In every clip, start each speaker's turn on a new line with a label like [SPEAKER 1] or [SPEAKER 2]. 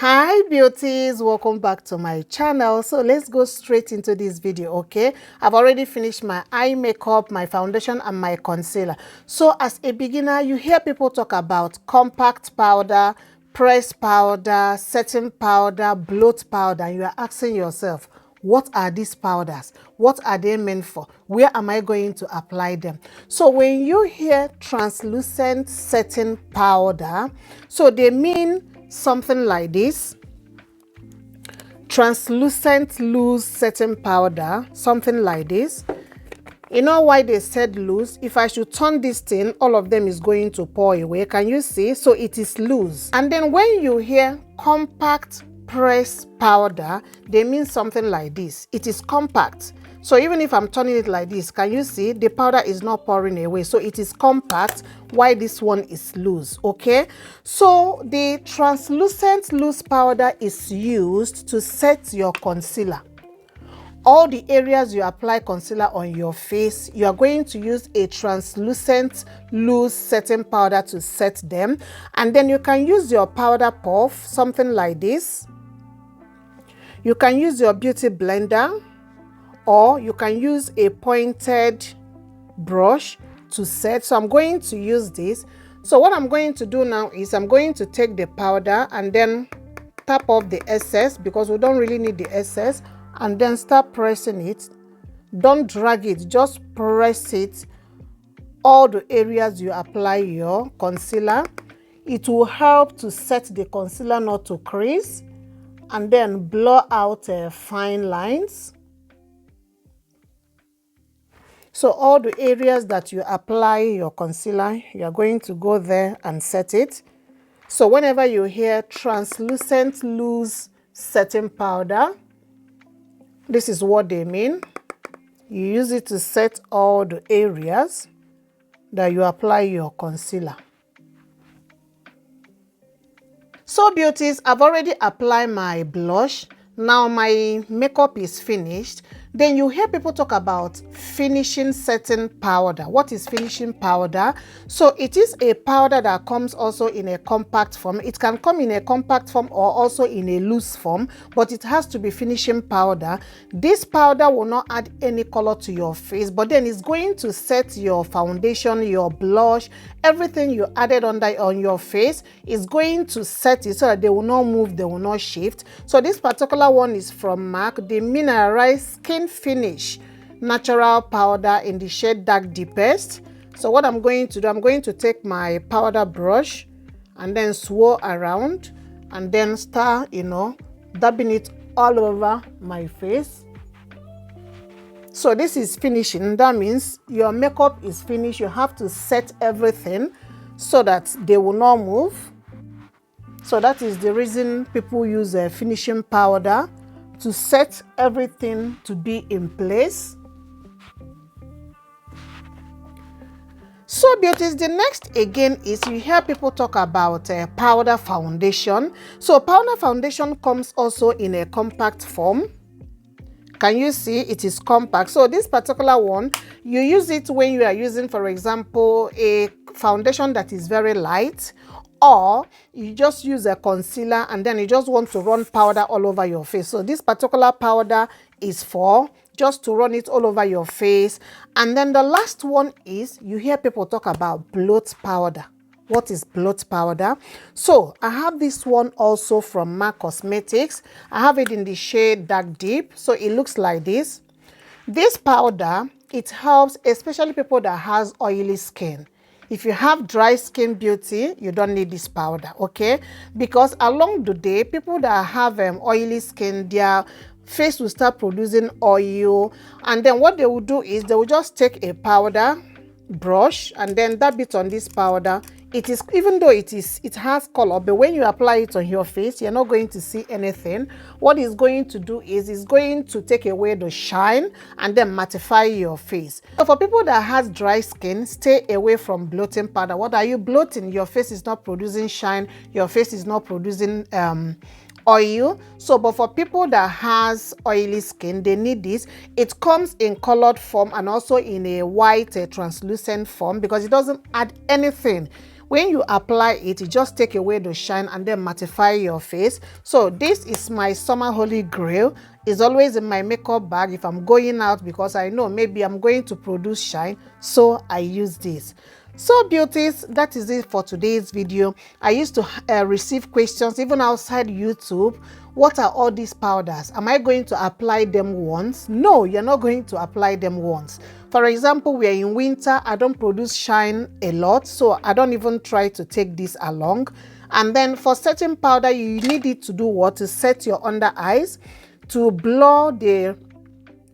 [SPEAKER 1] Hi beauties, welcome back to my channel. So let's go straight into this video. Okay, I've already finished my eye makeup, my foundation and my concealer. So as a beginner, you hear people talk about compact powder, press powder, setting powder, bloat powder, and you are asking yourself, what are these powders? What are they meant for? Where am I going to apply them? So when you hear translucent setting powder, so they mean something like this: translucent loose setting powder, something like this. You know why they said loose? If I should turn this thing, all of them is going to pour away. Can you see? So it is loose. And then when you hear compact press powder, they mean something like this. It is compact. So even if I'm turning it like this, can you see the powder is not pouring away? So it is compact, while this one is loose. Okay, so the translucent loose powder is used to set your concealer. All the areas you apply concealer on your face, you are going to use a translucent loose setting powder to set them. And then you can use your powder puff, something like this. You can use your beauty blender, or you can use a pointed brush to set. So I'm going to use this. So what I'm going to do now is I'm going to take the powder and then tap off the excess, because we don't really need the excess, and then start pressing it. Don't drag it, just press it all the areas you apply your concealer. It will help to set the concealer not to crease, and then blur out fine lines. So all the areas that you apply your concealer, you are going to go there and set it. So whenever you hear translucent loose setting powder, this is what they mean. You use it to set all the areas that you apply your concealer. So beauties, I've already applied my blush. Now my makeup is finished. Then you hear people talk about finishing setting powder. What is finishing powder? So it is a powder that comes also in a compact form. It can come in a compact form or also in a loose form, but it has to be finishing powder. This powder will not add any color to your face, but then it's going to set your foundation, your blush, everything you added on your face is going to set it so that they will not move, they will not shift. So this particular one is from MAC, the Mineralized Skin Finish Natural Powder in the shade Dark Deepest. So what I'm going to do, I'm going to take my powder brush and then swirl around and then start, dabbing it all over my face. So this is finishing. That means your makeup is finished. You have to set everything so that they will not move. So that is the reason people use a finishing powder, to set everything to be in place. So beauties, the next again is you hear people talk about powder foundation. So powder foundation comes also in a compact form. Can you see? It is compact. So this particular one, you use it when you are using, for example, a foundation that is very light, or you just use a concealer and then you just want to run powder all over your face. So this particular powder is for just to run it all over your face. And then the last one is you hear people talk about bloat powder. What is bloat powder? So I have this one also from MAC Cosmetics. I have it in the shade Dark Deep. So it looks like this. This powder, it helps especially people that has oily skin. If you have dry skin, beauty, you don't need this powder, okay? Because along the day, people that have oily skin, their face will start producing oil. And then what they will do is they will just take a powder brush and then dab it on this powder. It is, even though it has color, but when you apply it on your face, you're not going to see anything. What it's going to do is it's going to take away the shine and then mattify your face. So for people that has dry skin, stay away from bloating powder. What are you bloating? Your face is not producing shine, your face is not producing oil. So but for people that has oily skin, they need this. It comes in colored form and also in a white translucent form, because it doesn't add anything. When you apply it, you just take away the shine and then mattify your face. So this is my summer holy grail. It's always in my makeup bag if I'm going out, because I know maybe I'm going to produce shine, so I use this. So beauties, that is it for today's video. I used to receive questions even outside YouTube. What are all these powders? Am I going to apply them once? No, you're not going to apply them once. For example, we are in winter. I don't produce shine a lot, so I don't even try to take this along. And then for setting powder, you need it to do what? To set your under eyes, to blur the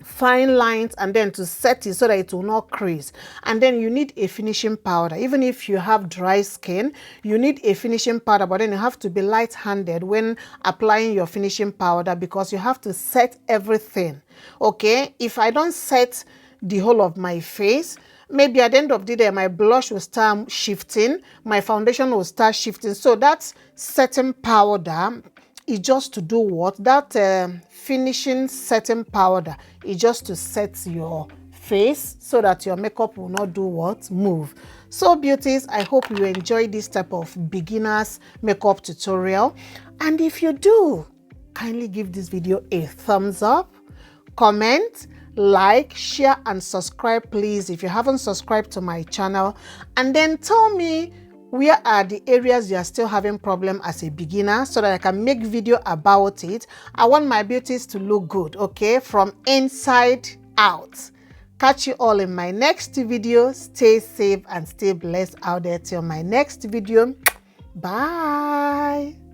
[SPEAKER 1] fine lines, and then to set it so that it will not crease. And then you need a finishing powder. Even if you have dry skin, you need a finishing powder, but then you have to be light-handed when applying your finishing powder, because you have to set everything. Okay, if I don't set the whole of my face, maybe at the end of the day my blush will start shifting, my foundation will start shifting. So that setting powder is just to do what? That finishing setting powder is just to set your face so that your makeup will not do what? Move. So beauties, I hope you enjoy this type of beginners makeup tutorial. And if you do, kindly give this video a thumbs up, comment, like, share, and subscribe, please, if you haven't subscribed to my channel. And then tell me where are the areas you are still having problem as a beginner, so that I can make video about it. I want my beauties to look good, okay, from inside out. Catch you all in my next video. Stay safe and stay blessed out there till my next video. Bye.